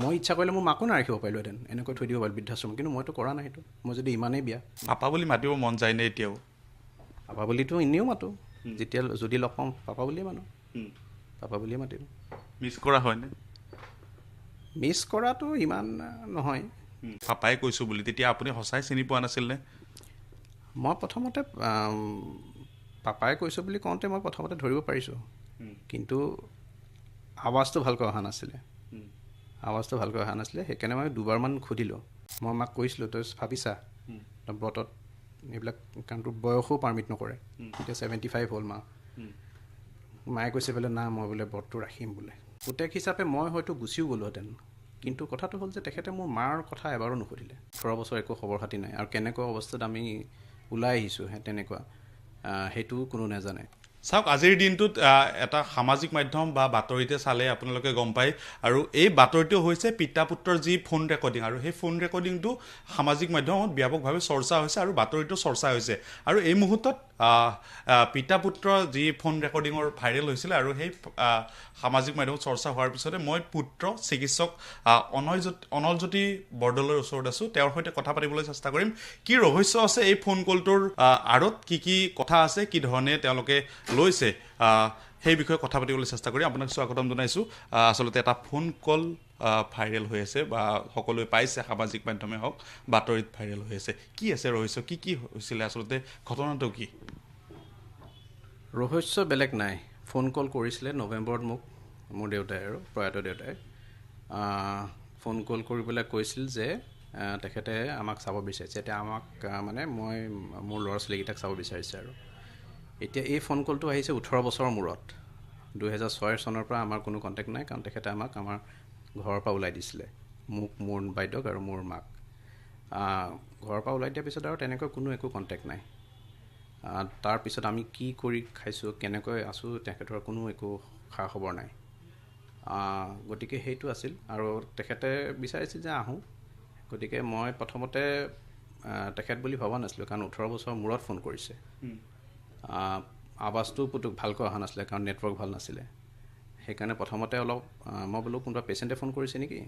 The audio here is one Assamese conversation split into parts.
মই ইচ্ছা কৰিলে মোৰ মাকো নাৰাখিব পাৰিলোহেঁতেন, এনেকৈ থৈ দিব পাৰিলোঁ বৃদ্ধাশ্ৰম, কিন্তু মইতো কৰা নাই সেইটো। মই যদি ইমানেই বিয়া পাপা বুলি মাতিব মন যায়নে এতিয়াও? পাপা বুলিতো এনেও মাতো, যদি লগ পাওঁ পাপা বুলিয়ে মানো, পাপা বুলিয়ে মাতিম। মিছ কৰা হয়নে? মিছ কৰাটো ইমান নহয়। পাপাই কৈছোঁ বুলি তেতিয়া আপুনি সঁচাই চিনি পোৱা নাছিলনে? মই প্ৰথমতে পাপাই কৈছোঁ বুলি কওঁতে মই প্ৰথমতে ধৰিব পাৰিছোঁ, কিন্তু আৱাজটো ভালকৈ অহা নাছিলে। সেইকাৰণে মই দুবাৰমান সুধিলোঁ। মই মাক কৈছিলোঁ, তই ভাবিছা তই ব্ৰতত এইবিলাক, কাৰণ তোৰ বয়সো পাৰ্মিট নকৰে, এতিয়া 75 হ'ল মা। মায়ে কৈছে বোলে না মই বোলে ব্ৰতটো ৰাখিম বোলে। পুতেক হিচাপে মই হয়তো গুচিও গ'লোহেঁতেন, কিন্তু কথাটো হ'ল যে তেখেতে মোৰ মাৰ কথা এবাৰো নুসুধিলে। 18 বছৰ একো খবৰ খাতি নাই, আৰু কেনেকুৱা অৱস্থাত আমি ওলাই আহিছোঁ তেনেকুৱা সেইটোও কোনো নাজানে। চাওক, আজিৰ দিনটোত এটা সামাজিক মাধ্যম বা বাতৰিতে চালে আপোনালোকে গম পায়, আৰু এই বাতৰিটো হৈছে পিতা পুত্ৰৰ যি ফোন ৰেকৰ্ডিং, আৰু সেই ফোন ৰেকৰ্ডিংটো সামাজিক মাধ্যমত ব্যাপকভাৱে চৰ্চা হৈছে আৰু বাতৰিটো চৰ্চা হৈছে। আৰু এই মুহূৰ্তত পিতা পুত্ৰৰ যি ফোন ৰেকৰ্ডিঙৰ ভাইৰেল হৈছিলে, আৰু সেই সামাজিক মাধ্যমত চৰ্চা হোৱাৰ পিছতে মই পুত্ৰ চিকিৎসক অনলজ্যোতি বৰদলৈৰ ওচৰত আছোঁ। তেওঁৰ সৈতে কথা পাতিবলৈ চেষ্টা কৰিম। কি ৰহস্য আছে এই ফোন কলটোৰ আঁৰত, কি কথা আছে, কি ধৰণে তেওঁলোকে লৈছে, সেই বিষয়ে কথা পাতিবলৈ চেষ্টা কৰি আপোনাক স্বাগতম জনাইছোঁ। আচলতে এটা ফোন কল ভাইৰেল হৈ আছে, বা সকলোৱে পাইছে, সামাজিক মাধ্যমে হওক বাতৰিত ভাইৰেল হৈ আছে। কি আছে ৰহস্য, কি হৈছিলে আচলতে, ঘটনাটো কি? ৰহস্য বেলেগ নাই। ফোন কল কৰিছিলে নৱেম্বৰত মোক, মোৰ দেউতাই, আৰু প্ৰয়াত দেউতাই ফোন কল কৰি পেলাই কৈছিল যে তেখেতে আমাক চাব বিচাৰিছে। এতিয়া আমাক মানে মোৰ ল'ৰা ছোৱালীকেইটাক চাব বিচাৰিছে। আৰু এতিয়া এই ফোন কলটো আহিছে 18 বছৰৰ মূৰত। 2006 চনৰ পৰা আমাৰ কোনো কণ্টেক্ট নাই, কাৰণ তেখেতে আমাক আমাৰ ঘৰৰ পৰা ওলাই দিছিলে, মোক, মোৰ বাইদেউক আৰু মোৰ মাক। ঘৰৰ পৰা ওলাই দিয়াৰ পিছত আৰু তেনেকৈ কোনো একো কণ্টেক্ট নাই। তাৰপিছত আমি কি কৰি খাইছোঁ, কেনেকৈ আছোঁ, তেখেতৰ কোনো একো খা খবৰ নাই। গতিকে সেইটো আছিল, আৰু তেখেতে বিচাৰিছিল যে আহোঁ। গতিকে মই প্ৰথমতে তেখেত বুলি ভবা নাছিলোঁ, কাৰণ 18 বছৰৰ মূৰত ফোন কৰিছে। আৱাজটো পুতুক ভালকৈ অহা নাছিলে, কাৰণ নেটৱৰ্ক ভাল নাছিলে। সেইকাৰণে প্ৰথমতে অলপ মই বোলো কোনোবা পেচেণ্টে ফোন কৰিছে নেকি,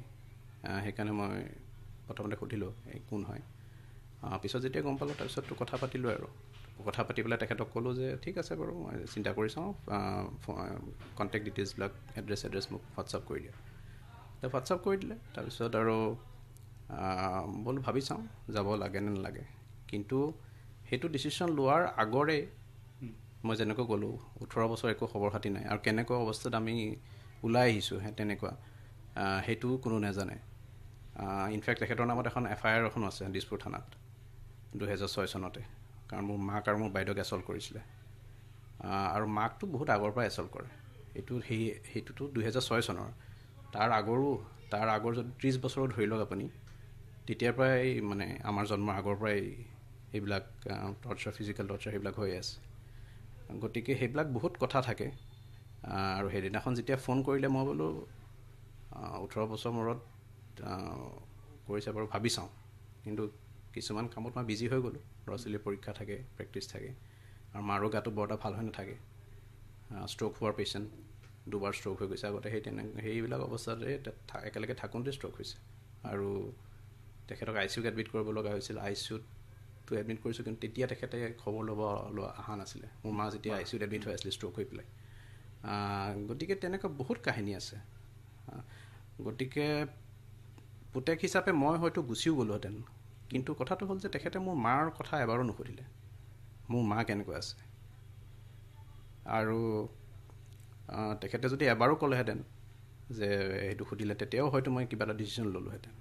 সেইকাৰণে মই প্ৰথমতে সুধিলোঁ এই কোন হয়। পিছত যেতিয়া গম পালোঁ, তাৰপিছততো কথা পাতিলোঁ, আৰু কথা পাতি পেলাই তেখেতক ক'লোঁ যে ঠিক আছে বাৰু, মই চিন্তা কৰি চাওঁ, কণ্টেক্ট ডিটেইলছবিলাক এড্ৰেছ মোক হোৱাটছআপ কৰি দিয়া। হোৱাটছআপ কৰি দিলে। তাৰপিছত আৰু বোলো ভাবি চাওঁ যাব লাগে নে নালাগে। কিন্তু সেইটো ডিচিশ্যন লোৱাৰ আগৰে মই যেনেকৈ ক'লোঁ, 18 বছৰ একো খবৰ খাতি নাই, আৰু কেনেকুৱা অৱস্থাত আমি ওলাই আহিছোঁ তেনেকুৱা সেইটোও কোনো নাজানে। ইনফেক্ট তেখেতৰ নামত এখন FIR এখনো আছে দিছপুৰ থানাত 2006 চনতে, কাৰণ মোৰ মাক আৰু মোৰ বাইদেউক এছল্ট কৰিছিলে। আৰু মাকটো বহুত আগৰ পৰা এছল্ট কৰে। সেইটোতো 2006 চনৰ। তাৰ আগৰ যদি 30 বছৰো ধৰি লওক আপুনি, তেতিয়াৰ পৰাই মানে আমাৰ জন্মৰ আগৰ পৰাই এইবিলাক টৰ্চাৰ, ফিজিকেল টৰ্চাৰ সেইবিলাক হৈ আছে। গতিকে সেইবিলাক বহুত কথা থাকে। আৰু সেইদিনাখন যেতিয়া ফোন কৰিলে, মই বোলো 18 বছৰ মূৰত কৰিছে বাৰু, ভাবি চাওঁ। কিন্তু কিছুমান কামত মই বিজি হৈ গ'লোঁ। ল'ৰা ছোৱালীৰ পৰীক্ষা থাকে, প্ৰেক্টিছ থাকে, আৰু মাৰো গাটো বৰ এটা ভাল হৈ নাথাকে। ষ্ট্ৰ'ক হোৱাৰ পেচেণ্ট, 2বাৰ ষ্ট্ৰ'ক হৈ গৈছে আগতে। সেইবিলাক অৱস্থাতে একেলগে থাকোঁতে ষ্ট্ৰ'ক হৈছে, আৰু তেখেতক ICUত এডমিট কৰিব লগা হৈছিল। ICUতটো এডমিট কৰিছোঁ, কিন্তু তেতিয়া তেখেতে খবৰ ল'ব অহা নাছিলে। মোৰ মা যেতিয়া ICUত এডমিট হৈ আছিলে ষ্ট্ৰ'ক হৈ পেলাই। গতিকে তেনেকুৱা বহুত কাহিনী আছে। গতিকে পুতেক হিচাপে মই হয়তো গুচিও গ'লোহেঁতেন, কিন্তু কথাটো হ'ল যে তেখেতে মোৰ মাৰ কথা এবাৰো নুসুধিলে, মোৰ মা কেনেকুৱা আছে। আৰু তেখেতে যদি এবাৰো ক'লেহেঁতেন যে সেইটো সুধিলে, তেতিয়াও হয়তো মই কিবা এটা ডিচিশ্যন ল'লোহেঁতেন,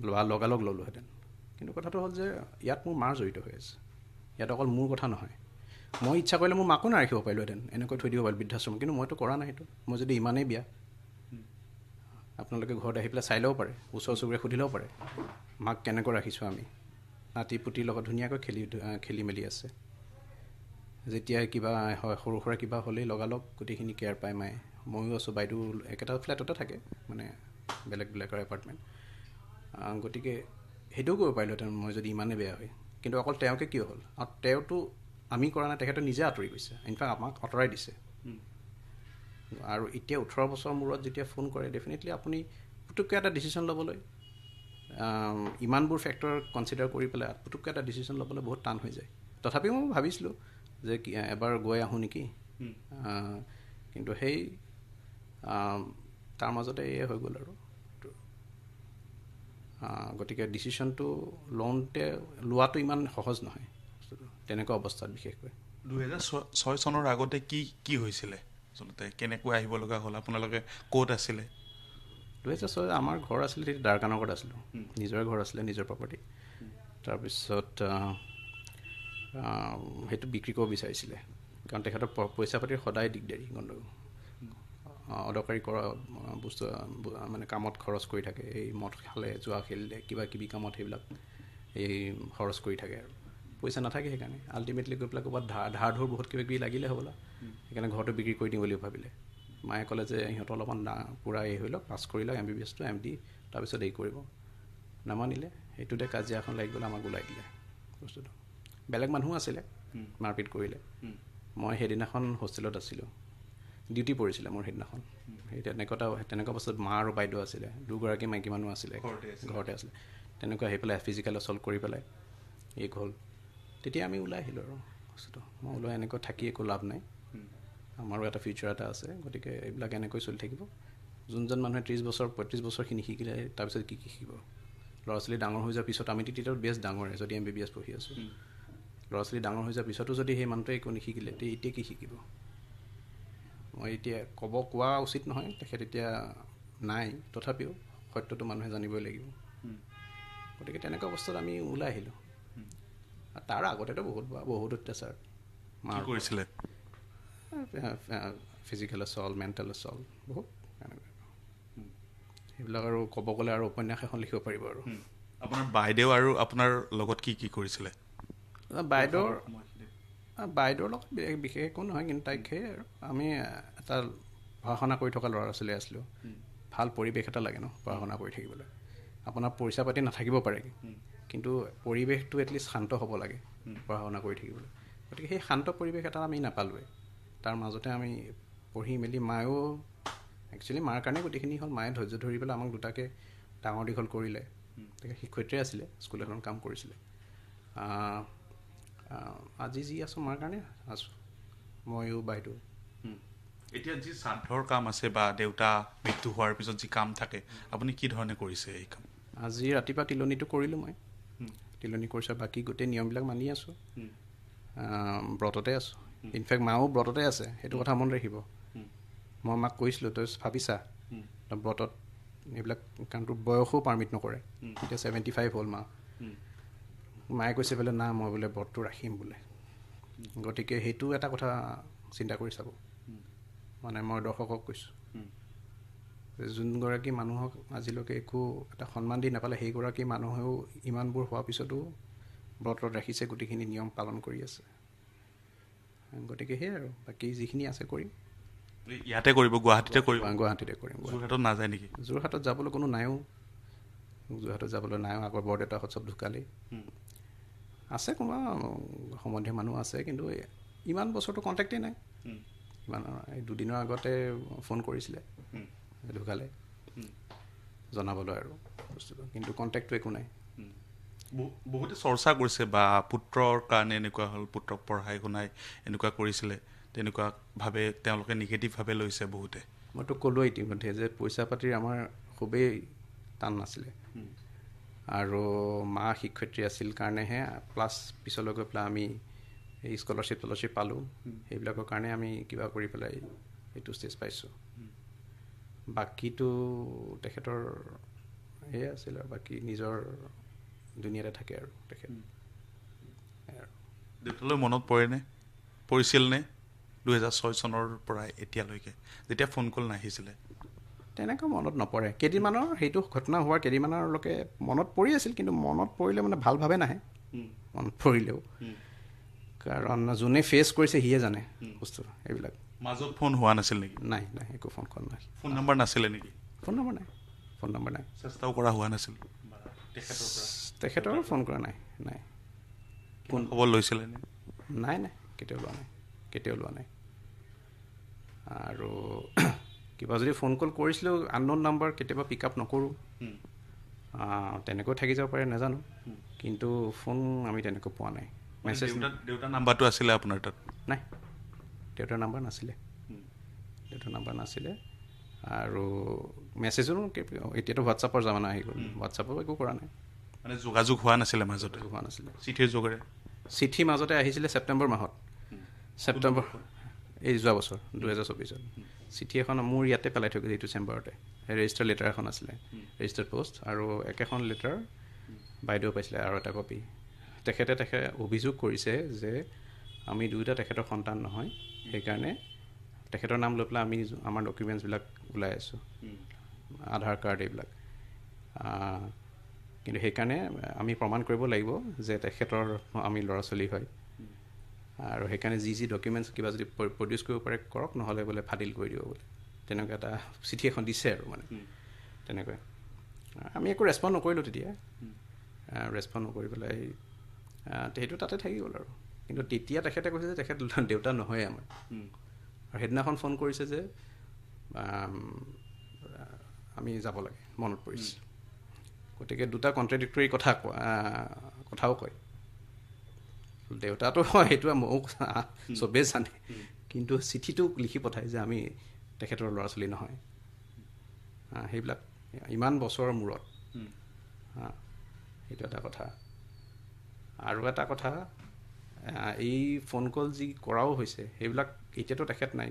লগালগ ল'লোহেঁতেন। কিন্তু কথাটো হ'ল যে ইয়াত মোৰ মাৰ জড়িত হৈ আছে। ইয়াত অকল মোৰ কথা নহয়। মই ইচ্ছা কৰিলে মোৰ মাকো নাৰাখিব পাৰিলোহেঁতেন, এনেকৈ থৈ দিব পাৰিলোঁ বৃদ্ধাশ্ৰম, কিন্তু মইতো কৰা নাই সেইটো। মই যদি ইমানেই বিয়া, আপোনালোকে ঘৰত আহি পেলাই চাই ল'ব পাৰে, ওচৰ চুবুৰীয়া সুধি ল'ব পাৰে মাক কেনেকৈ ৰাখিছোঁ আমি। নাতি পুতিৰ লগত ধুনীয়াকৈ খেলি মেলি আছে। যেতিয়া কিবা হয়, সৰু সুৰা কিবা হ'লেই লগালগ গোটেইখিনি কেয়াৰ পায় মায়ে। ময়ো আছোঁ, বাইদেউ একেটা ফ্লেটতে থাকে, মানে বেলেগ এপাৰ্টমেণ্ট। গতিকে সেইটোও কৰিব পাৰিলোহেঁতেন মই যদি ইমানেই বেয়া হয়। কিন্তু অকল তেওঁকে কিয় হ'ল? আৰু তেওঁতো আমি কৰা নাই, তেখেতে নিজে আঁতৰি গৈছে, ইনফেক্ট আমাক আঁতৰাই দিছে। আৰু এতিয়া 18 বছৰৰ মূৰত যেতিয়া ফোন কৰে, ডেফিনেটলি আপুনি পুটুককৈ এটা ডিচিশ্যন ল'বলৈ ইমানবোৰ ফেক্টৰ কনচিডাৰ কৰি পেলাই পুটুককৈ এটা ডিচিশ্যন ল'বলৈ বহুত টান হৈ যায়। তথাপিও মই ভাবিছিলোঁ যে এবাৰ গৈ আহোঁ নেকি, কিন্তু সেই তাৰ মাজতে এয়ে হৈ গ'ল আৰু। গতিকে ডিচিশ্যনটো লোৱাটো ইমান সহজ নহয় তেনেকুৱা অৱস্থাত। বিশেষকৈ 2006 চনৰ আগতে কি হৈছিলে আচলতে, কেনেকৈ আহিব লগা হ'ল, আপোনালোকে ক'ত আছিলে? 2006 আমাৰ ঘৰ আছিলে তেতিয়া দ্বাৰকানগৰত আছিলোঁ, নিজৰে ঘৰ আছিলে, নিজৰ প্ৰপাৰ্টি। তাৰপিছত সেইটো বিক্ৰী কৰিব বিচাৰিছিলে, কাৰণ তেখেতৰ পইচা পাতিৰ সদায় দিগদাৰী, গণ্ডগোল, অদৰকাৰী কৰা বস্তু মানে কামত খৰচ কৰি থাকে। এই মদ খালে, জুৱা খেলিলে, কিবা কিবি কামত সেইবিলাক এই খৰচ কৰি থাকে আৰু পইচা নাথাকে। সেইকাৰণে আল্টিমেটলি গৈ পেলাই ক'ৰবাত ধাৰ ধুৰ বহুত কিবা কিবি লাগিলে হ'বলা, সেইকাৰণে ঘৰটো বিক্ৰী কৰি দিম বুলি ভাবিলে। মায়ে ক'লে যে সিহঁতৰ অলপমান পূৰা হৈ লওক, পাছ কৰি লওক MBBS টো, MD, তাৰপিছত এই কৰিব। নামানিলে, সেইটোতে কাজিয়া এখন লাগি গ'লে, আমাক ওলাই দিলে বস্তুটো। বেলেগ মানুহো আছিলে, মাৰপিট কৰিলে। মই সেইদিনাখন হোষ্টেলত আছিলোঁ, ডিউটি পৰিছিলে মোৰ সেইদিনাখন। সেই তেনেকুৱা বস্তুত মা আৰু বাইদেউ আছিলে, দুগৰাকী মাইকী মানুহ আছিলে, ঘৰতে আছিলে। তেনেকুৱা আহি পেলাই ফিজিকেল এছল্ট কৰি পেলাই এই হ'ল। তেতিয়া আমি ওলাই আহিলোঁ আৰু বস্তুটো। মই ওলাই এনেকৈ থাকি একো লাভ নাই, আমাৰো এটা ফিউচাৰ এটা আছে, গতিকে এইবিলাক এনেকৈ চলি থাকিব। যোনজন মানুহে 30 বছৰ 35 বছৰখিনি শিকিলে, তাৰপিছত কি শিকিব? ল'ৰা ছোৱালী ডাঙৰ হৈ যোৱাৰ পিছত, আমিতো তেতিয়া বেষ্ট ডাঙৰে যদি MBBS পঢ়ি আছোঁ, ল'ৰা ছোৱালী ডাঙৰ হৈ যোৱাৰ পিছতো যদি সেই মানুহটোৱে একো নিশিকিলে, তে এতিয়া কি শিকিব? মই এতিয়া কোৱা উচিত নহয়, তেখেত এতিয়া নাই, তথাপিও সত্যটো মানুহে জানিবই লাগিব। গতিকে তেনেকুৱা অৱস্থাত আমি ওলাই আহিলোঁ। তাৰ আগতেতো বহুত অত্যাচাৰ কি কৰিছিলে? ফিজিকেল এছল্ট, মেণ্টেল এছল্ট, বহুত সেইবিলাক আৰু ক'ব গ'লে আৰু উপন্যাস এখন লিখিব পাৰিব আৰু। আপোনাৰ বাইদেউ আৰু আপোনাৰ লগত কি কৰিছিলে? বাইদেউৰ লগত বিশেষ একো নহয়, কিন্তু তাইক সেই আৰু আমি এটা পঢ়া শুনা কৰি থকা ল'ৰা ছোৱালী আছিলোঁ। ভাল পৰিৱেশ এটা লাগে ন পঢ়া শুনা কৰি থাকিবলৈ। আপোনাৰ পইচা পাতি নাথাকিব পাৰে, কিন্তু পৰিৱেশটো এটলিষ্ট শান্ত হ'ব লাগে পঢ়া শুনা কৰি থাকিবলৈ। গতিকে সেই শান্ত পৰিৱেশ এটা আমি নাপালোঁৱে। তাৰ মাজতে আমি পঢ়ি মেলি, মায়েও একচুৱেলি মাৰ কাৰণে গোটেইখিনি হ'ল। মায়ে ধৈৰ্য ধৰি পেলাই আমাক দুটাকে ডাঙৰ দীঘল কৰিলে। তেখেত শিক্ষয়িত্ৰী আছিলে, স্কুল এখন কাম কৰিছিলে। আজি যি আছোঁ মাৰ কাৰণে আছোঁ, ময়ো বাইদেউ। এতিয়া যি শ্ৰাদ্ধৰ কাম আছে বা দেউতা মৃত্যু হোৱাৰ পিছত যি কাম থাকে, আপুনি কি ধৰণে কৰিছে এই কাম? আজি ৰাতিপুৱা তিলনীটো কৰিলোঁ মই, তিলনী কৰিছোঁ, বাকী গোটেই নিয়মবিলাক মানি আছোঁ, ব্ৰততে আছোঁ। ইনফেক্ট মাও ব্ৰততে আছে, সেইটো কথা মনত ৰাখিব। মই মাক কৈছিলোঁ, তই ভাবিছা ব্ৰতত এইবিলাক, কাৰণ তোৰ বয়সো পাৰ্মিট নকৰে, এতিয়া 75 হ'ল মা। মায়ে কৈছে বোলে না, মই বোলে ব্ৰতটো ৰাখিম বোলে। গতিকে সেইটো এটা কথা চিন্তা কৰি চাব। মানে মই দৰ্শকক কৈছোঁ, যোনগৰাকী মানুহক আজিলৈকে একো এটা সন্মান দি নাপালে, সেইগৰাকী মানুহেও ইমানবোৰ হোৱাৰ পিছতো ব্ৰতত ৰাখিছে, গোটেইখিনি নিয়ম পালন কৰি আছে। গতিকে সেয়াই আৰু, বাকী যিখিনি আছে কৰিম। ইয়াতে কৰিব, গুৱাহাটীতে কৰিব? গুৱাহাটীতে কৰিম। যোৰহাটত নাযায় নেকি? যোৰহাটত যাবলৈ কোনো নাইও, আগৰ বৰদেউতাহঁত চব ঢুকালেই। আছে কোনোবা সম্বন্ধীয় মানুহ আছে, কিন্তু ইমান বছৰটো কণ্টেক্টেই নাই। ইমান এই দুদিনৰ আগতে ফোন কৰিছিলে, ঢুকালে জনাবলৈ আৰু বস্তুটো, কিন্তু কণ্টেক্টটো একো নাই। বহুতে চৰ্চা কৰিছে বা পুত্ৰৰ কাৰণে এনেকুৱা হ'ল, পুত্ৰক পঢ়াই শুনাই এনেকুৱা কৰিছিলে, তেনেকুৱাভাৱে তেওঁলোকে নিগেটিভভাৱে লৈছে বহুতে। মইতো ক'লোৱে ইতিমধ্যে যে পইচা পাতিৰ আমাৰ খুবেই টান নাছিলে, আৰু মা শিক্ষয়িত্ৰী আছিল কাৰণেহে, প্লাছ পিছলৈ গৈ পেলাই আমি এই স্কলাৰশ্বিপ পালোঁ, সেইবিলাকৰ কাৰণে আমি কিবা কৰি পেলাই এইটো ষ্টেজ পাইছোঁ। বাকীটো তেখেতৰ সেয়াই আছিল, আৰু বাকী নিজৰ দুনিয়াতে থাকে আৰু তেখেত। দেউতালৈ মনত পৰিছিলনে 2006 চনৰ পৰা এতিয়ালৈকে, যেতিয়া ফোন কল নাহিছিলে? তেনেকৈ মনত নপৰে। কেইদিনমানৰ সেইটো ঘটনা হোৱাৰ কেইদিনমানৰলৈকে মনত পৰি আছিল, কিন্তু মনত পৰিলে মানে ভালভাৱে নাহে মনত পৰিলেও, কাৰণ যোনে ফেচ কৰিছে সিয়ে জানে বস্তু এইবিলাক। মাজত ফোন হোৱা নাছিল নেকি? নাই, একো ফোন কল নাই। ফোন নম্বৰ নাছিলে নেকি? ফোন নম্বৰ নাই। চেষ্টাও কৰা হোৱা নাছিল তেখেতৰো ফোন কৰা নাই। কোন খবৰ লৈছিলে নে? নাই, কেতিয়াও লোৱা নাই। আৰু কিবা যদি ফোন কল কৰিছিলোঁ আনন'ন নাম্বাৰ কেতিয়াবা পিক আপ নকৰোঁ, তেনেকৈ থাকি যাব পাৰে নাজানো, কিন্তু ফোন আমি তেনেকৈ পোৱা নাই। মেছেজ দেউতাৰ নাম্বাৰটো আছিলে আপোনাৰ তাত? নাই, দেউতাৰ নাম্বাৰ নাছিলে, দেউতাৰ নাম্বাৰ নাছিলে। আৰু মেছেজো এতিয়াতো হোৱাটছআপৰ জামানা আহি গ'ল, হোৱাটছআপো একো কৰা নাই, মানে যোগাযোগ হোৱা নাছিলে মাজতে? হোৱা নাছিলে। চিঠিৰ যোগেৰে? চিঠি মাজতে আহিছিলে ছেপ্টেম্বৰ মাহত, ছেপ্টেম্বৰ এই যোৱা বছৰ 2024। চিঠি এখন মোৰ ইয়াতে পেলাই থৈ গৈছে, এইটো চেম্বাৰতে ৰেজিষ্টাৰ লেটাৰ এখন আছিলে, ৰেজিষ্টাৰ্ড পোষ্ট, আৰু একেখন লেটাৰ বাইদেউ পাইছিলে আৰু এটা কপি। তেখেতে অভিযোগ কৰিছে যে আমি দুয়োটা তেখেতৰ সন্তান নহয়, সেইকাৰণে তেখেতৰ নাম লৈ পেলাই আমি আমাৰ ডকুমেণ্টছবিলাক ওলাই আছোঁ, আধাৰ কাৰ্ড এইবিলাক, কিন্তু সেইকাৰণে আমি প্ৰমাণ কৰিব লাগিব যে তেখেতৰ আমি ল'ৰা ছোৱালী হয়, আৰু সেইকাৰণে যি ডকুমেণ্টছ কিবা যদি প্ৰডিউচ কৰিব পাৰে কৰক, নহ'লে বোলে ফাদিল কৰি দিব বোলে, তেনেকুৱা এটা চিঠি এখন দিছে আৰু মানে তেনেকৈ। আমি একো ৰেচপণ্ড নকৰিলোঁ তেতিয়া, ৰেচপণ্ড নকৰি পেলাই সেইটো তাতে থাকি গ'ল আৰু। কিন্তু তেতিয়া তেখেতে কৈছে যে তেখেত দেউতা নহয় আমাৰ, আৰু সেইদিনাখন ফোন কৰিছে যে আমি যাব লাগে, মনত পৰিছে। গতিকে দুটা কণ্ট্ৰাডিক্টৰী কথাও কয়। দেউতাটো হয় সেইটো ময়ো চবেই জানে, কিন্তু চিঠিটো লিখি পঠায় যে আমি তেখেতৰ ল'ৰা ছোৱালী নহয়, সেইবিলাক ইমান বছৰৰ মূৰত, সেইটো এটা কথা। আৰু এটা কথা, এই ফোন কল যি কৰাও হৈছে সেইবিলাক এতিয়াতো তেখেত নাই,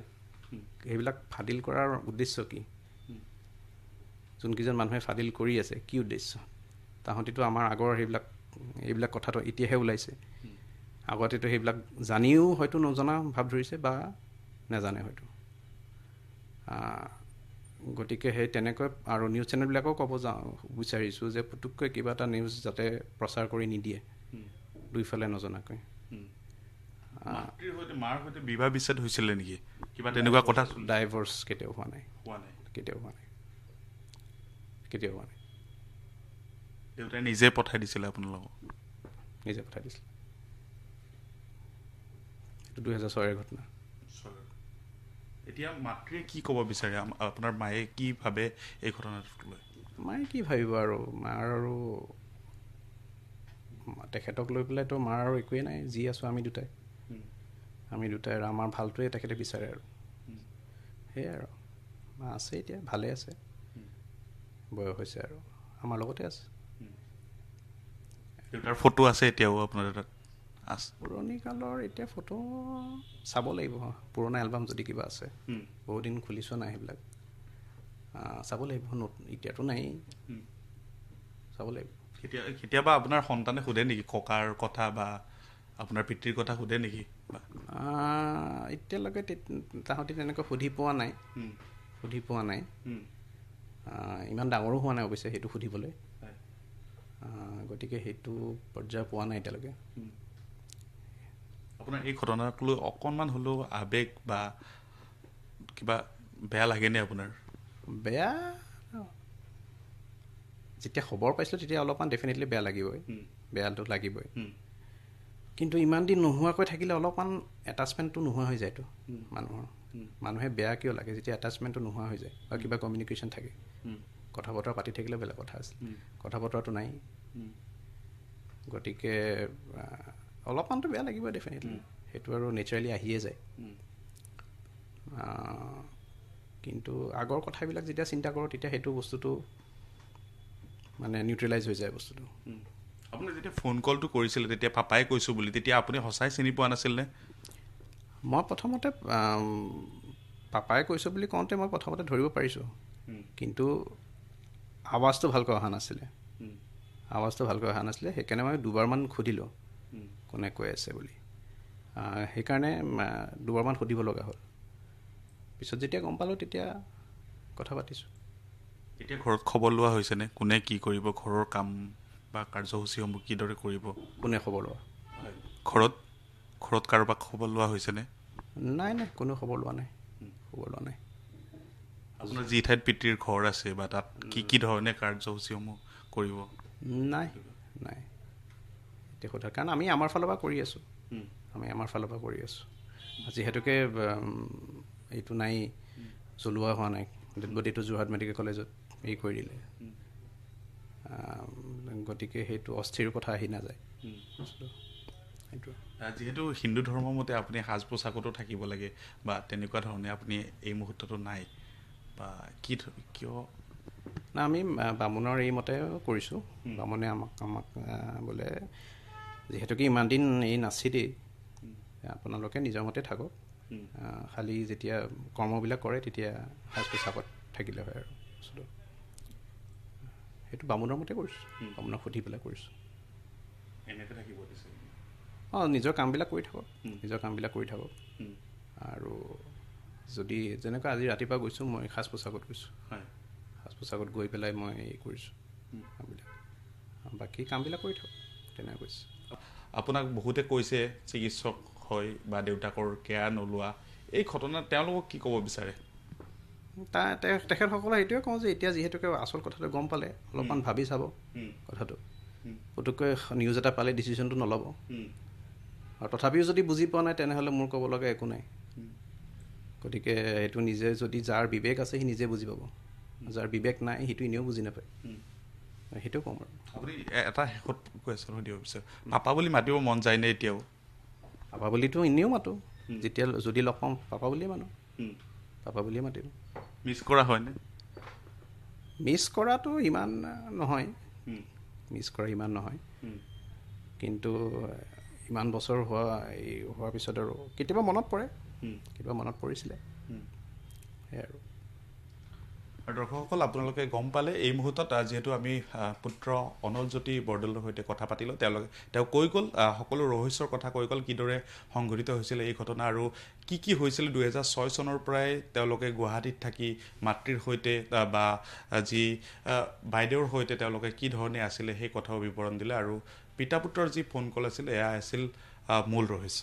সেইবিলাক ফাদিল কৰাৰ উদ্দেশ্য কি? যোনকেইজন মানুহে ফাদিল কৰি আছে কি উদ্দেশ্য? তাহাঁতিতো আমাৰ আগৰ এইবিলাক কথাটো এতিয়াহে ওলাইছে, আগতেতো সেইবিলাক জানিও হয়তো নজনা ভাৱ ধৰিছে বা নাজানে হয়তো। গতিকে সেই তেনেকৈ আৰু নিউজ চেনেলবিলাকেও ক'ব বিচাৰিছোঁ যে পুতুককৈ কিবা এটা নিউজ যাতে প্ৰচাৰ কৰি নিদিয়ে দুইফালে নজনাকৈ। মাৰ সৈতে বিবাহ বিচ্ছেদ হৈছিলে নেকি, কিবা তেনেকুৱা কথা? ডাইভৰ্চ কেতিয়াও হোৱা নাই, কেতিয়াও হোৱা নাই। দেউতাই নিজে পঠাই দিছিলে আপোনালোকক? নিজে পঠাই দিছিলে, এইটো 2006 ঘটনা। এতিয়া মাতৃয়ে কি ক'ব বিচাৰে, আপোনাৰ মায়ে কি ভাবে এই ঘটনাটোক লৈ? মায়ে কি ভাবিব আৰু, মাৰ আৰু তেখেতক লৈ পেলাইতো মাৰ আৰু একোৱেই নাই, যি আছোঁ আমি দুটাই আৰু আমাৰ ভালটোৱে তেখেতে বিচাৰে আৰু সেয়াই আৰু। মা আছে এতিয়া, ভালে আছে, বয়স হৈছে আৰু আমাৰ লগতে আছে। দেউতাৰ ফটো আছে এতিয়াও আপোনাৰ তাত? আছে পুৰণি কালৰ এতিয়া ফটো চাব লাগিব, পুৰণা এলবাম যদি কিবা আছে, বহুত দিন খুলি চোৱা নাই সেইবিলাক, চাব লাগিব, এতিয়াতো নাই, চাব লাগিব। কেতিয়াবা আপোনাৰ সন্তানে সোধে নেকি ককাৰ কথা বা আপোনাৰ পিতৃৰ কথা সোধে নেকি? এতিয়ালৈকে তাহাঁতি তেনেকৈ সুধি পোৱা নাই, ইমান ডাঙৰো হোৱা নাই অৱশ্যে সেইটো সুধিবলৈ, গতিকে সেইটো পৰ্যায় পোৱা নাই এতিয়ালৈকে। আপোনাৰ এই ঘটনাক লৈ অকণমান হ'লেও আৱেগ বা কিবা বেয়া লাগেনে আপোনাৰ? বেয়া, যেতিয়া খবৰ পাইছিলোঁ তেতিয়া অলপমান ডেফিনেটলি বেয়া লাগিবই, বেয়াটো লাগিবই, কিন্তু ইমান দিন নোহোৱাকৈ থাকিলে অলপমান এটাচমেণ্টটো নোহোৱা হৈ যায়তো মানুহে বেয়া কিয় লাগে যেতিয়া এটাচমেণ্টটো নোহোৱা হৈ যায় বা কিবা কমিউনিকেশ্যন থাকে, কথা বতৰা পাতি থাকিলে বেলেগ কথা আছিল, কথা বতৰাটো নাই, গতিকে অলপমানতো বেয়া লাগিবই ডেফিনেটলি, সেইটো আৰু নেচাৰেলি আহিয়ে যায়। কিন্তু আগৰ কথাবিলাক যেতিয়া চিন্তা কৰোঁ তেতিয়া সেইটো বস্তুটো মানে নিউট্ৰেলাইজ হৈ যায় বস্তুটো। আপুনি যেতিয়া ফোন কলটো কৰিছিলে তেতিয়া পাপাই কৈছোঁ বুলি, তেতিয়া আপুনি সঁচাই চিনি পোৱা নাছিলনে? মই প্ৰথমতে পাপাই কৈছোঁ বুলি কওঁতে মই প্ৰথমতে ধৰিব পাৰিছোঁ, কিন্তু আৱাজটো ভালকৈ অহা নাছিলে, সেইকাৰণে মই দুবাৰমান সুধিলোঁ কোনে কৈ আছে বুলি, সেইকাৰণে দুবাৰমান সুধিব লগা হ'ল। পিছত যেতিয়া গম পালোঁ তেতিয়া কথা পাতিছোঁ। এতিয়া ঘৰত খবৰ লোৱা হৈছেনে, কোনে কি কৰিব, ঘৰৰ কাম বা কাৰ্যসূচীসমূহ কিদৰে কৰিব? কোনে খবৰ লোৱা? ঘৰত কাৰোবাক খবৰ লোৱা হৈছেনে? নাই, কোনো খবৰ লোৱা নাই। আপোনাৰ যি ঠাইত পিতৃৰ ঘৰ আছে বা তাত কি ধৰণে কাৰ্যসূচীসমূহ কৰিব? নাই এতিয়া সোধা, কাৰণ আমি আমাৰ ফালৰ পৰা কৰি আছোঁ, যিহেতুকে এইটো নাই, জ্বলোৱা হোৱা নাই ডেড বডিটো যোৰহাট মেডিকেল কলেজত হেৰি কৰি দিলে। গতিকে সেইটো অস্থিৰ কথা আহি নাযায়। সেইটো যিহেতু হিন্দু ধৰ্মৰ মতে আপুনি সাজ পোছাকতো থাকিব লাগে বা তেনেকুৱা ধৰণে আপুনি এই মুহূৰ্ততো নাই বা কিয়? না, আমি বামুণৰ এই মতে কৰিছোঁ। বামুণে আমাক বোলে যিহেতুকে ইমান দিন এই নাছিলেই, আপোনালোকে নিজৰ মতে থাকক, খালি যেতিয়া কৰ্মবিলাক কৰে তেতিয়া সাজ পোছাকত থাকিলে হয় আৰু বস্তুটো। সেইটো বামুণৰ মতে কৰিছোঁ, বামুণক সুধি পেলাই কৰিছোঁ। এনেকৈ থাকিব দিছে? নিজৰ কামবিলাক কৰি থাকক, নিজৰ কামবিলাক কৰি থাকক। আৰু যদি যেনেকৈ আজি ৰাতিপুৱা গৈছোঁ, মই সাজ পোছাকত গৈছোঁ। সাজ পোছাকত গৈ পেলাই মই এই কৰিছোঁ কামবিলাক, বাকী কামবিলাক কৰি থাকক, তেনেকৈ কৈছোঁ। আপোনাক বহুতে কৈছে চিকিৎসক হয় বা দেউতাকৰ কেয়াৰ নোলোৱা, এই ঘটনাত তেওঁলোকক কি ক'ব বিচাৰে? তেখেতসকলে এইটোৱে কওঁ যে এতিয়া যিহেতুকে আচল কথাটো গম পালে, অলপমান ভাবি চাব কথাটো। পুতুককৈ নিউজ এটা পালে ডিচিশ্যনটো নল'ব। আৰু তথাপিও যদি বুজি পোৱা নাই তেনেহ'লে মোৰ ক'ব লগা একো নাই। গতিকে সেইটো নিজে যদি যাৰ বিবেক আছে সি নিজে বুজি পাব, যাৰ বিবেক নাই সেইটো এনেও বুজি নাপায়। সেইটো ক'ম আৰু। আপুনি এটা শেষত কুৱেশ্যন সুধিব বিচাৰোঁ, পাপা বুলি মাতিব মন যায়নে এতিয়াও? পাপা বুলিতো এনেও মাতোঁ, যেতিয়া যদি লগ পাওঁ পাপা বুলিয়ে মানো, পাপা বুলিয়ে মাতিম। মিছ কৰা হয়নে? মিছ কৰাটো ইমান নহয়, কিন্তু ইমান বছৰ হোৱাৰ পিছত আৰু কেতিয়াবা মনত পৰে, কেতিয়াবা মনত পৰিছিলে, সেয়াই আৰু। আৰু দৰ্শকসকল, আপোনালোকে গম পালে এই মুহূৰ্তত যিহেতু আমি পুত্ৰ অনলজ্যোতি বৰদলৈৰ সৈতে কথা পাতিলোঁ। তেওঁ কৈ গ'ল সকলো ৰহস্যৰ কথা কৈ গ'ল, কিদৰে সংঘটিত হৈছিলে এই ঘটনা আৰু কি হৈছিলে 2006 চনৰ পৰাই তেওঁলোকে গুৱাহাটীত থাকি মাতৃৰ সৈতে বা যি বাইদেউৰ সৈতে তেওঁলোকে কি ধৰণে আছিলে সেই কথাও বিৱৰণ দিলে। আৰু পিতা পুত্ৰৰ যি ফোন কল আছিল, এয়া আছিল মূল ৰহস্য।